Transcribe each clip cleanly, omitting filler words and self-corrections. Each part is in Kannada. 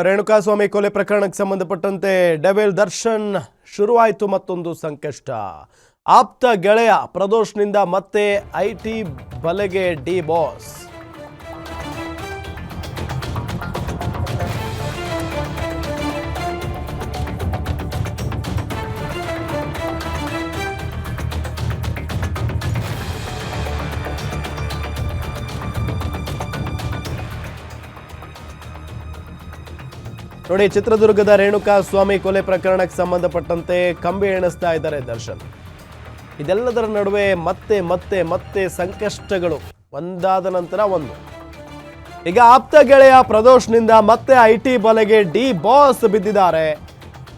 ರೇಣುಕಾಸ್ವಾಮಿ ಕೊಲೆ ಪ್ರಕರಣಕ್ಕೆ ಸಂಬಂಧಪಟ್ಟಂತೆ ಡೆವಿಲ್ ದರ್ಶನ್ ಶುರುವಾಯಿತು ಮತ್ತೊಂದು ಸಂಕಷ್ಟ. ಆಪ್ತ ಗೆಳೆಯ ಪ್ರದೋಷ್ನಿಂದ ಮತ್ತೆ ಐಟಿ ಬಲೆಗೆ ಡಿ ಬಾಸ್. ನೋಡಿ, ಚಿತ್ರದುರ್ಗದ ರೇಣುಕಾಸ್ವಾಮಿ ಕೊಲೆ ಪ್ರಕರಣಕ್ಕೆ ಸಂಬಂಧಪಟ್ಟಂತೆ ಕಂಬಿ ಎಣಿಸ್ತಾ ಇದ್ದಾರೆ ದರ್ಶನ್. ಇದೆಲ್ಲದರ ನಡುವೆ ಮತ್ತೆ ಮತ್ತೆ ಮತ್ತೆ ಸಂಕಷ್ಟಗಳು ಒಂದಾದ ನಂತರ ಒಂದು. ಈಗ ಆಪ್ತ ಗೆಳೆಯ ಪ್ರದೋಷ್ನಿಂದ ಮತ್ತೆ ಐಟಿ ಬಲೆಗೆ ಡಿ ಬಾಸ್ ಬಿದ್ದಿದ್ದಾರೆ.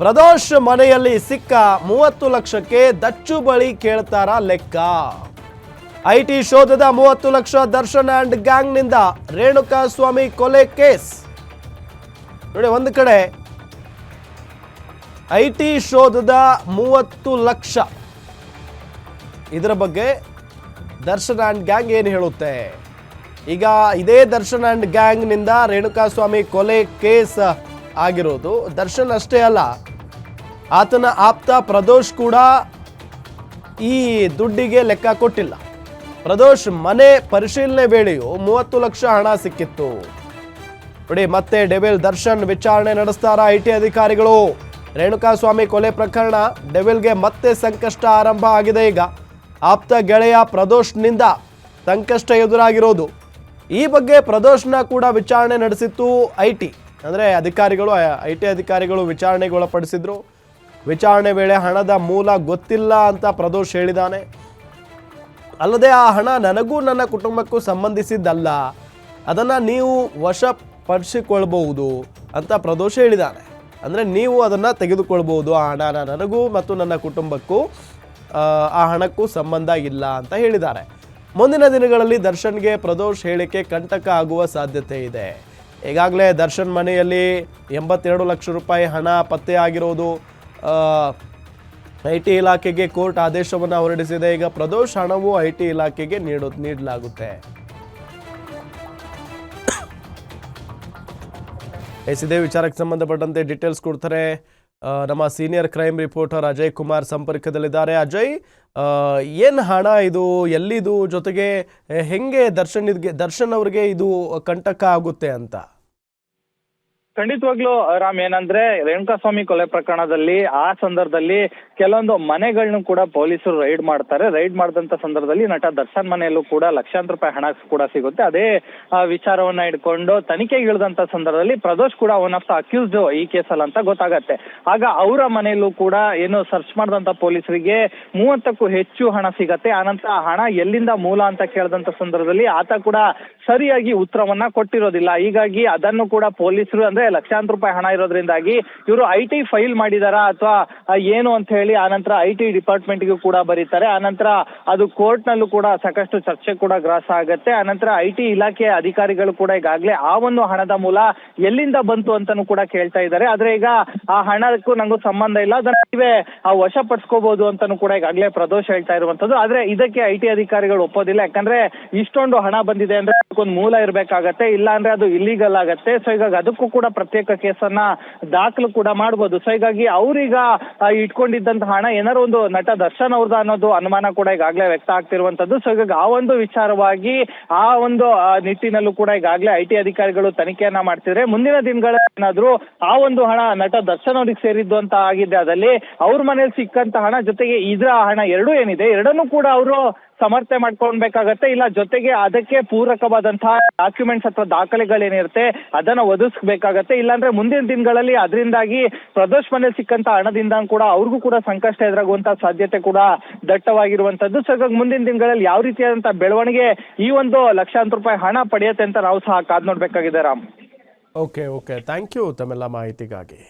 ಪ್ರದೋಷ್ ಮನೆಯಲ್ಲಿ ಸಿಕ್ಕ 30 ಲಕ್ಷಕ್ಕೆ ದಚ್ಚು ಬಳಿ ಕೇಳ್ತಾರ ಲೆಕ್ಕ. ಐಟಿ ಶೋಧದ 30 ಲಕ್ಷ ದರ್ಶನ್ ಅಂಡ್ ಗ್ಯಾಂಗ್ನಿಂದ ರೇಣುಕಾಸ್ವಾಮಿ ಕೊಲೆ ಕೇಸ್. ನೋಡಿ, ಒಂದು ಕಡೆ ಐಟಿ ಶೋಧದ 30 ಲಕ್ಷ, ಇದರ ಬಗ್ಗೆ ದರ್ಶನ್ ಅಂಡ್ ಗ್ಯಾಂಗ್ ಏನು ಹೇಳುತ್ತೆ? ಈಗ ಇದೇ ದರ್ಶನ್ ಅಂಡ್ ಗ್ಯಾಂಗ್ನಿಂದ ರೇಣುಕಾಸ್ವಾಮಿ ಕೊಲೆ ಕೇಸ್ ಆಗಿರೋದು. ದರ್ಶನ್ ಅಷ್ಟೇ ಅಲ್ಲ, ಆತನ ಆಪ್ತ ಪ್ರದೋಷ್ ಕೂಡ ಈ ದುಡ್ಡಿಗೆ ಲೆಕ್ಕ ಕೊಟ್ಟಿಲ್ಲ. ಪ್ರದೋಷ್ ಮನೆ ಪರಿಶೀಲನೆ ವೇಳೆಯೂ 30 ಲಕ್ಷ ಹಣ ಸಿಕ್ಕಿತ್ತು. ನೋಡಿ, ಮತ್ತೆ ಡೆವಿಲ್ ದರ್ಶನ್ ವಿಚಾರಣೆ ನಡೆಸ್ತಾರ ಐಟಿ ಅಧಿಕಾರಿಗಳು. ರೇಣುಕಾಸ್ವಾಮಿ ಕೊಲೆ ಪ್ರಕರಣ ಡೆವಿಲ್ಗೆ ಮತ್ತೆ ಸಂಕಷ್ಟ ಆರಂಭ ಆಗಿದೆ. ಈಗ ಆಪ್ತ ಗೆಳೆಯ ಪ್ರದೋಷ್ನಿಂದ ಸಂಕಷ್ಟ ಎದುರಾಗಿರೋದು. ಈ ಬಗ್ಗೆ ಪ್ರದೋಷ್ನ ಕೂಡ ವಿಚಾರಣೆ ನಡೆಸಿತ್ತು ಐಟಿ, ಅಂದರೆ ಅಧಿಕಾರಿಗಳು, ಐಟಿ ಅಧಿಕಾರಿಗಳು ವಿಚಾರಣೆಗೆ ಒಳಪಡಿಸಿದ್ರು. ವಿಚಾರಣೆ ವೇಳೆ ಹಣದ ಮೂಲ ಗೊತ್ತಿಲ್ಲ ಅಂತ ಪ್ರದೋಷ್ ಹೇಳಿದ್ದಾನೆ. ಅಲ್ಲದೆ ಆ ಹಣ ನನಗೂ ನನ್ನ ಕುಟುಂಬಕ್ಕೂ ಸಂಬಂಧಿಸಿದ್ದಲ್ಲ, ಅದನ್ನು ನೀವು ವಶಪಡಿಸಿಕೊಳ್ಬಹುದು ಅಂತ ಪ್ರದೋಷ್ ಹೇಳಿದ್ದಾನೆ. ಅಂದರೆ ನೀವು ಅದನ್ನು ತೆಗೆದುಕೊಳ್ಬಹುದು, ಆ ಹಣ ನನಗೂ ಮತ್ತು ನನ್ನ ಕುಟುಂಬಕ್ಕೂ ಆ ಹಣಕ್ಕೂ ಸಂಬಂಧ ಇಲ್ಲ ಅಂತ ಹೇಳಿದ್ದಾರೆ. ಮುಂದಿನ ದಿನಗಳಲ್ಲಿ ದರ್ಶನ್ಗೆ ಪ್ರದೋಷ್ ಹೇಳಿಕೆ ಕಂಟಕ ಆಗುವ ಸಾಧ್ಯತೆ ಇದೆ. ಈಗಾಗಲೇ ದರ್ಶನ್ ಮನೆಯಲ್ಲಿ 82 ಲಕ್ಷ ರೂಪಾಯಿ ಹಣ ಪತ್ತೆಯಾಗಿರೋದು. ಐಟಿ ಇಲಾಖೆಗೆ ಕೋರ್ಟ್ ಆದೇಶವನ್ನು ಹೊರಡಿಸಿದೆ. ಈಗ ಪ್ರದೋಷ್ ಹಣವು ಐಟಿ ಇಲಾಖೆಗೆ ನೀಡಲಾಗುತ್ತೆ. ಇದೇ ವಿಚಾರಕ್ಕೆ ಸಂಬಂಧಪಟ್ಟಂತೆ ಡೀಟೇಲ್ಸ್ ಕೊಡ್ತಾರೆ ನಮ್ಮ senior crime reporter Ajay Kumar ಸಂಪರ್ಕದಲ್ಲಿದ್ದಾರೆ. ಅಜಯ್, ಏನು ಹಣ ಇದು, ಎಲ್ಲಿದು, ಜೊತೆಗೆ ಹೆಂಗೆ ದರ್ಶನ್ ಅವ್ರಿಗೆ ಇದು ಕಂಟಕ ಆಗುತ್ತೆ ಅಂತ? ಖಂಡಿತವಾಗ್ಲೂ ರಾಮ್, ಏನಂದ್ರೆ ರೇಣುಕಾಸ್ವಾಮಿ ಕೊಲೆ ಪ್ರಕರಣದಲ್ಲಿ ಆ ಸಂದರ್ಭದಲ್ಲಿ ಕೆಲವೊಂದು ಮನೆಗಳನ್ನು ಕೂಡ ಪೊಲೀಸರು ರೈಡ್ ಮಾಡ್ತಾರೆ. ರೈಡ್ ಮಾಡಿದಂತ ಸಂದರ್ಭದಲ್ಲಿ ನಟ ದರ್ಶನ್ ಮನೆಯಲ್ಲೂ ಕೂಡ ಲಕ್ಷಾಂತರ ರೂಪಾಯಿ ಹಣ ಕೂಡ ಸಿಗುತ್ತೆ. ಅದೇ ವಿಚಾರವನ್ನ ಇಟ್ಕೊಂಡು ತನಿಖೆಗೆ ಇಳಿದಂತ ಸಂದರ್ಭದಲ್ಲಿ ಪ್ರದೋಷ್ ಕೂಡ ಒನ್ ಆಫ್ ದ ಅಕ್ಯೂಸ್ಡ್ ಈ ಕೇಸಲ್ಲಿ ಅಂತ ಗೊತ್ತಾಗತ್ತೆ. ಆಗ ಅವರ ಮನೆಯಲ್ಲೂ ಕೂಡ ಏನು ಸರ್ಚ್ ಮಾಡಿದಂತ ಪೊಲೀಸರಿಗೆ 30ಕ್ಕೂ ಹೆಚ್ಚು ಹಣ ಸಿಗತ್ತೆ. ಆನಂತರ ಆ ಹಣ ಎಲ್ಲಿಂದ ಮೂಲ ಅಂತ ಕೇಳಿದಂತ ಸಂದರ್ಭದಲ್ಲಿ ಆತ ಕೂಡ ಸರಿಯಾಗಿ ಉತ್ತರವನ್ನ ಕೊಟ್ಟಿರೋದಿಲ್ಲ. ಹೀಗಾಗಿ ಅದನ್ನು ಕೂಡ ಪೊಲೀಸರು, ಅಂದ್ರೆ ಲಕ್ಷಾಂತರ ರೂಪಾಯಿ ಹಣ ಇರೋದ್ರಿಂದಾಗಿ ಇವರು ಐಟಿ ಫೈಲ್ ಮಾಡಿದಾರಾ ಅಥವಾ ಏನು ಅಂತ ಹೇಳಿ ಆನಂತರ ಐಟಿ ಡಿಪಾರ್ಟ್ಮೆಂಟ್ಗೂ ಕೂಡ ಬರೀತಾರೆ. ಆನಂತರ ಅದು ಕೋರ್ಟ್ ನಲ್ಲೂ ಕೂಡ ಸಾಕಷ್ಟು ಚರ್ಚೆ ಕೂಡ ಗ್ರಾಸ ಆಗತ್ತೆ. ಆನಂತರ ಐಟಿ ಇಲಾಖೆ ಅಧಿಕಾರಿಗಳು ಕೂಡ ಈಗಾಗಲೇ ಆ ಒಂದು ಹಣದ ಮೂಲ ಎಲ್ಲಿಂದ ಬಂತು ಅಂತಾನು ಕೂಡ ಕೇಳ್ತಾ ಇದ್ದಾರೆ. ಆದ್ರೆ ಈಗ ಆ ಹಣಕ್ಕೂ ನಂಗೂ ಸಂಬಂಧ ಇಲ್ಲ, ಅದನ್ನ ನೀವೇ ವಶಪಡಿಸ್ಕೋಬಹುದು ಅಂತಾನು ಕೂಡ ಈಗಾಗಲೇ ಪ್ರದೋಷ್ ಹೇಳ್ತಾ ಇರುವಂತದ್ದು. ಆದ್ರೆ ಇದಕ್ಕೆ ಐಟಿ ಅಧಿಕಾರಿಗಳು ಒಪ್ಪೋದಿಲ್ಲ. ಯಾಕಂದ್ರೆ ಇಷ್ಟೊಂದು ಹಣ ಬಂದಿದೆ ಅಂದ್ರೆ ಅದಕ್ಕೊಂದು ಮೂಲ ಇರ್ಬೇಕಾಗತ್ತೆ, ಇಲ್ಲ ಅಂದ್ರೆ ಅದು ಇಲ್ಲಿಗಲ್ ಆಗತ್ತೆ. ಸೊ ಹೀಗಾಗಿ ಅದಕ್ಕೂ ಕೂಡ ಪ್ರತ್ಯೇಕ ಕೇಸನ್ನ ದಾಖಲು ಕೂಡ ಮಾಡಬಹುದು. ಸೊ ಹೀಗಾಗಿ ಅವ್ರೀಗ ಇಟ್ಕೊಂಡಿದ್ದಂತ ಹಣ ಏನಾರು ಒಂದು ನಟ ದರ್ಶನ್ ಅವ್ರದ ಅನ್ನೋದು ಅನುಮಾನ ಕೂಡ ಈಗಾಗಲೇ ವ್ಯಕ್ತ ಆಗ್ತಿರುವಂತದ್ದು. ಸೊ ಹೀಗಾಗಿ ಆ ಒಂದು ವಿಚಾರವಾಗಿ ಆ ಒಂದು ನಿಟ್ಟಿನಲ್ಲೂ ಕೂಡ ಈಗಾಗಲೇ ಐಟಿ ಅಧಿಕಾರಿಗಳು ತನಿಖೆಯನ್ನ ಮಾಡ್ತಿದ್ರೆ ಮುಂದಿನ ದಿನಗಳೇನಾದ್ರೂ ಆ ಒಂದು ಹಣ ನಟ ದರ್ಶನ್ ಅವ್ರಿಗೆ ಸೇರಿದ್ದು ಅಂತ ಆಗಿದ್ದೆ ಅದಲ್ಲಿ ಅವ್ರ ಮನೇಲಿ ಸಿಕ್ಕಂತ ಹಣ ಜೊತೆಗೆ ಇದರ ಹಣ ಎರಡೂ ಏನಿದೆ, ಎರಡನ್ನೂ ಕೂಡ ಅವರು ಸಮರ್ಥನೆ ಮಾಡ್ಕೊಳ್ಬೇಕಾಗತ್ತೆ. ಇಲ್ಲ ಜೊತೆಗೆ ಅದಕ್ಕೆ ಪೂರಕವಾದಂತಹ ಡಾಕ್ಯುಮೆಂಟ್ಸ್ ಅಥವಾ ದಾಖಲೆಗಳೇನಿರುತ್ತೆ ಅದನ್ನ ಒದಗಿಸ್ಬೇಕಾಗತ್ತೆ. ಇಲ್ಲಾಂದ್ರೆ ಮುಂದಿನ ದಿನಗಳಲ್ಲಿ ಅದರಿಂದಾಗಿ ಪ್ರದೋಷ್ ಮನೇಲಿ ಸಿಕ್ಕಂತ ಹಣದಿಂದ ಕೂಡ ಅವ್ರಿಗೂ ಕೂಡ ಸಂಕಷ್ಟ ಎದುರಾಗುವಂತ ಸಾಧ್ಯತೆ ಕೂಡ ದಟ್ಟವಾಗಿರುವಂತದ್ದು. ಸೊ ಹಾಗಾಗಿ ಮುಂದಿನ ದಿನಗಳಲ್ಲಿ ಯಾವ ರೀತಿಯಾದಂತಹ ಬೆಳವಣಿಗೆ ಈ ಒಂದು ಲಕ್ಷಾಂತರ ರೂಪಾಯಿ ಹಣ ಪಡೆಯುತ್ತೆ ಅಂತ ನಾವು ಸಹ ಕಾದ್ ನೋಡ್ಬೇಕಾಗಿದೆ ರಾಮ್. ಓಕೆ, ಥ್ಯಾಂಕ್ ಯು ತಮ್ಮೆಲ್ಲ ಮಾಹಿತಿಗಾಗಿ.